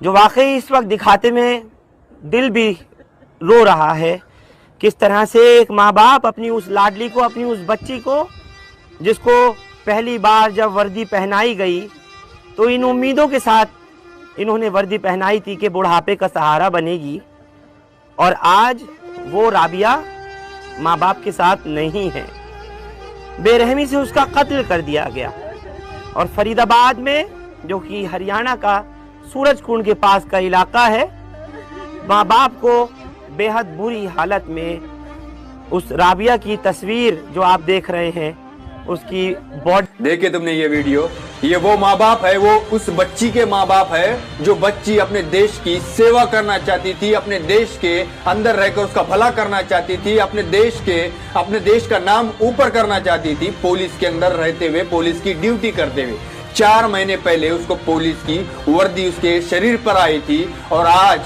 जो वाकई इस वक्त दिखाते में दिल भी रो रहा है। किस तरह से एक माँ बाप अपनी उस लाडली को, अपनी उस बच्ची को, जिसको पहली बार जब वर्दी पहनाई गई तो इन उम्मीदों के साथ इन्होंने वर्दी पहनाई थी कि बुढ़ापे का सहारा बनेगी, और आज वो राबिया माँ बाप के साथ नहीं है। बेरहमी से उसका कत्ल कर दिया गया। और फरीदाबाद में, जो कि हरियाणा का सूरजकुंड के पास का इलाका है, माँ बाप को बेहद बुरी हालत में उस राबिया की तस्वीर जो आप देख रहे हैं, उसकी बॉडी। देखे तुमने ये वीडियो, ये वो माँ बाप है, वो उस बच्ची के माँ बाप है जो बच्ची अपने देश की सेवा करना चाहती थी, अपने देश के अंदर रहकर उसका भला करना चाहती थी, अपने देश का नाम ऊपर करना चाहती थी, पुलिस के अंदर रहते हुए, पुलिस की ड्यूटी करते हुए। 4 महीने पहले उसको पुलिस की वर्दी उसके शरीर पर आई थी, और आज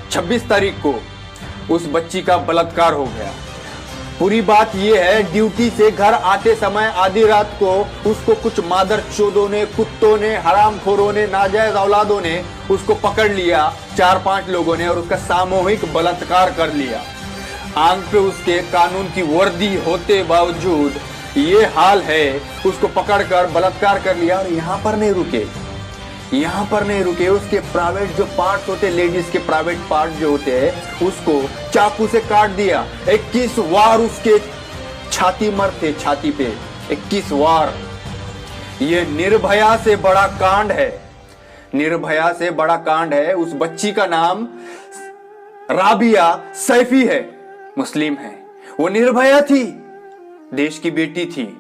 26 तारीख को उस बच्ची का बलात्कार हो गया। पूरी बात यह है, ड्यूटी से घर आते समय आधी रात को उसको कुछ मादर चोदों ने, कुत्तों ने, हरामखोरों ने, नाजायज औलादों ने उसको पकड़ लिया, 4-5 लोगों ने, और उसका सामूहिक बलात्कार कर लिया। आंख पे उसके कानून की वर्दी होते बावजूद ये हाल है, उसको पकड़कर बलात्कार कर लिया। और यहाँ पर नहीं रुके, उसके प्राइवेट जो पार्ट्स होते, लेडीज के प्राइवेट पार्ट जो होते हैं, उसको चाकू से काट दिया। 21 वार उसके छाती पे 21 वार। ये निर्भया से बड़ा कांड है। उस बच्ची का नाम राबिया सैफी है, मुस्लिम है। वो निर्भया थी, देश की बेटी थी।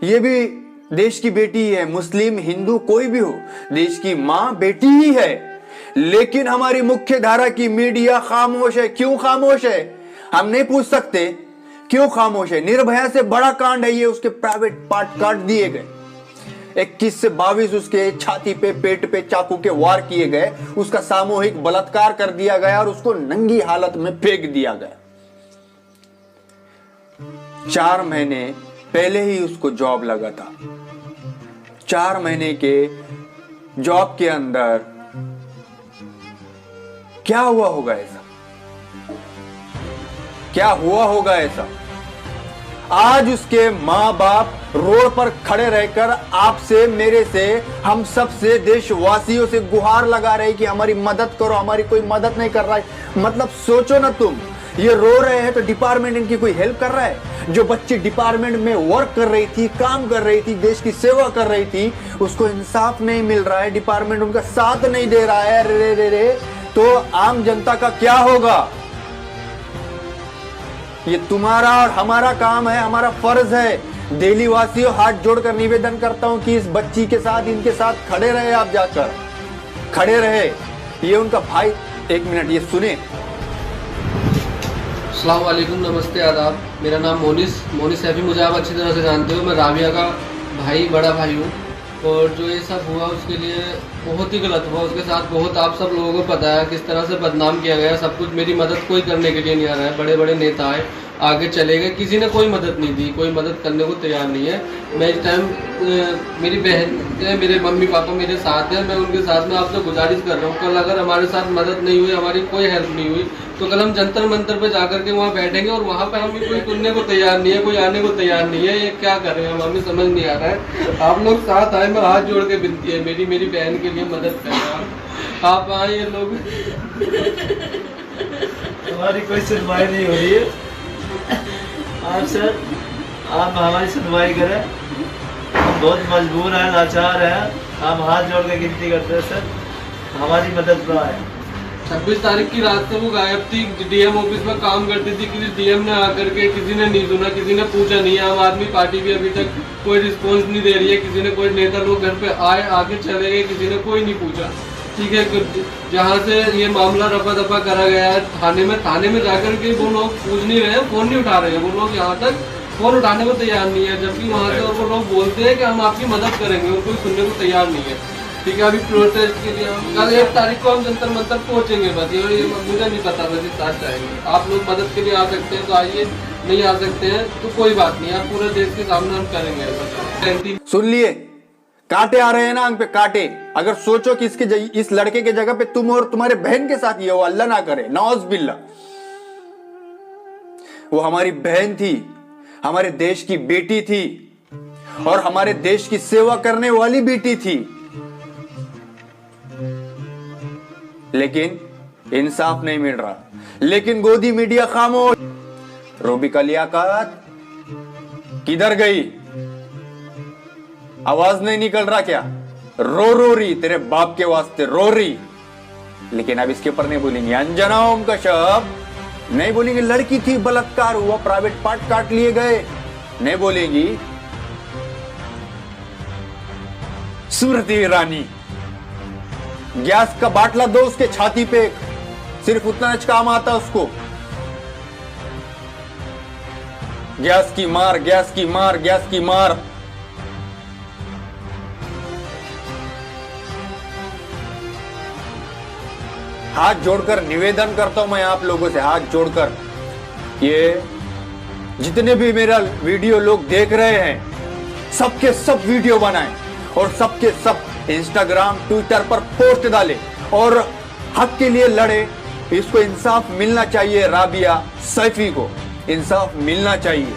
ये भी देश की बेटी है, मुस्लिम, हिंदू, कोई भी हो, देश की मां बेटी ही है। लेकिन हमारी मुख्य धारा की मीडिया खामोश है। क्यों खामोश है? हम नहीं पूछ सकते क्यों खामोश है। निर्भया से बड़ा कांड है ये, उसके प्राइवेट पार्ट काट दिए गए। 21 से 22 उसके छाती पे, पेट पे चाकू के वार किए गए, उसका सामूहिक बलात्कार कर दिया गया और उसको नंगी हालत में फेंक दिया गया। 4 महीने पहले ही उसको जॉब लगा था। 4 महीने के जॉब के अंदर क्या हुआ होगा ऐसा? आज उसके माँ बाप रोड पर खड़े रहकर आपसे, मेरे से, हम सब से, देशवासियों से गुहार लगा रहे कि हमारी मदद करो, हमारी कोई मदद नहीं कर रहा है। मतलब सोचो ना तुम, ये रो रहे हैं तो डिपार्टमेंट इनकी कोई हेल्प कर रहा है? जो बच्ची डिपार्टमेंट में वर्क कर रही थी, काम कर रही थी, देश की सेवा कर रही थी, उसको इंसाफ नहीं मिल रहा है, डिपार्टमेंट उनका साथ नहीं दे रहा है, रे तो आम जनता का क्या होगा? ये तुम्हारा और हमारा काम है, हमारा फर्ज है। दिल्ली वासियों, हाथ जोड़कर निवेदन करता हूं कि इस बच्ची के साथ, इनके साथ खड़े रहे, आप जाकर खड़े रहे। ये उनका भाई, 1 मिनट ये सुने। अस्सलाम वालेकुम, नमस्ते, आदाब। मेरा नाम मोनिस सैफी, मुझे आप अच्छी तरह से जानते हो। मैं राबिया का बड़ा भाई हूँ। और जो ये सब हुआ उसके लिए बहुत ही गलत हुआ उसके साथ। बहुत आप सब लोगों को पता है किस तरह से बदनाम किया गया सब कुछ। मेरी मदद कोई करने के लिए नहीं आ रहा है। बड़े बड़े नेता आए, आगे चले गए, किसी ने कोई मदद नहीं दी, कोई मदद करने को तैयार नहीं है। मैं इस टाइम मेरी बहन है, मेरे मम्मी पापा मेरे साथ हैं, मैं उनके साथ में आपसे गुजारिश कर रहा हूँ, कल अगर हमारे साथ मदद नहीं हुई, हमारी कोई हेल्प नहीं हुई, तो कल हम जंतर मंतर पे जाकर के वहाँ बैठेंगे और वहाँ पे हमें कोई सुनने को तैयार नहीं है, कोई आने को तैयार नहीं है। ये क्या करें हम, हमें समझ नहीं आ रहा है। आप लोग साथ आए, मैं हाथ जोड़ के विनती है मेरी बहन के लिए मदद करें आप आए। ये लोग हमारी कोई सुनवाई नहीं हो रही है। आप सर, आप हमारी सुनवाई करें, हम बहुत मजबूर हैं, लाचार हैं। हम हाथ जोड़ के गिनती करते हैं सर, हमारी मदद ना आए। 26 तारीख की रात से वो गायब थी, डीएम ऑफिस में काम करती थी। किसी डीएम ने आकर के, किसी ने नहीं सुना, किसी ने पूछा नहीं। आम आदमी पार्टी भी अभी तक कोई रिस्पॉन्स नहीं दे रही है। किसी ने, कोई नेता लोग घर पे आए, आके चले गए, किसी ने कोई नहीं पूछा। ठीक है, जहाँ से ये मामला रफा दफा करा गया है थाने में जाकर के वो लोग पूछ नहीं रहे, फोन नहीं उठा रहे हैं। वो लोग यहाँ तक फोन उठाने को तैयार नहीं है, जबकि वहाँ से और वो लोग बोलते हैं कि हम आपकी मदद करेंगे, और कोई सुनने को तैयार नहीं है। ठीक है, अभी प्रोटेस्ट के लिए हम कल 1 तारीख को हम जंतर मंतर पहुँचेंगे। बस ये मुझे नहीं पता, बस इस साथ जाएंगे। आप लोग मदद के लिए आ सकते हैं तो आइए, नहीं आ सकते हैं तो कोई बात नहीं, आप पूरे देश के सामने हम करेंगे। सुन लिए, कांटे आ रहे हैं ना आंख पे, कांटे। अगर सोचो कि इस लड़के के जगह पे तुम और तुम्हारे बहन के साथ ये हो, अल्लाह ना करे, नौज बिल्ला। वो हमारी बहन थी, हमारे देश की बेटी थी और हमारे देश की सेवा करने वाली बेटी थी, लेकिन इंसाफ नहीं मिल रहा। लेकिन गोदी मीडिया खामोश। रूबिका लियाकत किधर गई? आवाज नहीं निकल रहा क्या? रो रही, तेरे बाप के वास्ते रो रही। लेकिन अब इसके ऊपर नहीं बोलेंगे। अंजना ओम कश्यप नहीं बोलेंगे, लड़की थी, बलात्कार हुआ, प्राइवेट पार्ट काट लिए गए, नहीं बोलेंगी। स्मृति ईरानी गैस का बाटला दो उसके छाती पे, सिर्फ उतना काम आता उसको। गैस की मार, गैस की मार, गैस की मार। हाथ जोड़कर निवेदन करता हूं मैं आप लोगों से, हाथ जोड़कर, ये जितने भी मेरा वीडियो लोग देख रहे हैं, सबके सब वीडियो बनाएं और सबके सब इंस्टाग्राम ट्विटर पर पोस्ट डालें और हक के लिए लड़े। इसको इंसाफ मिलना चाहिए, राबिया सैफी को इंसाफ मिलना चाहिए।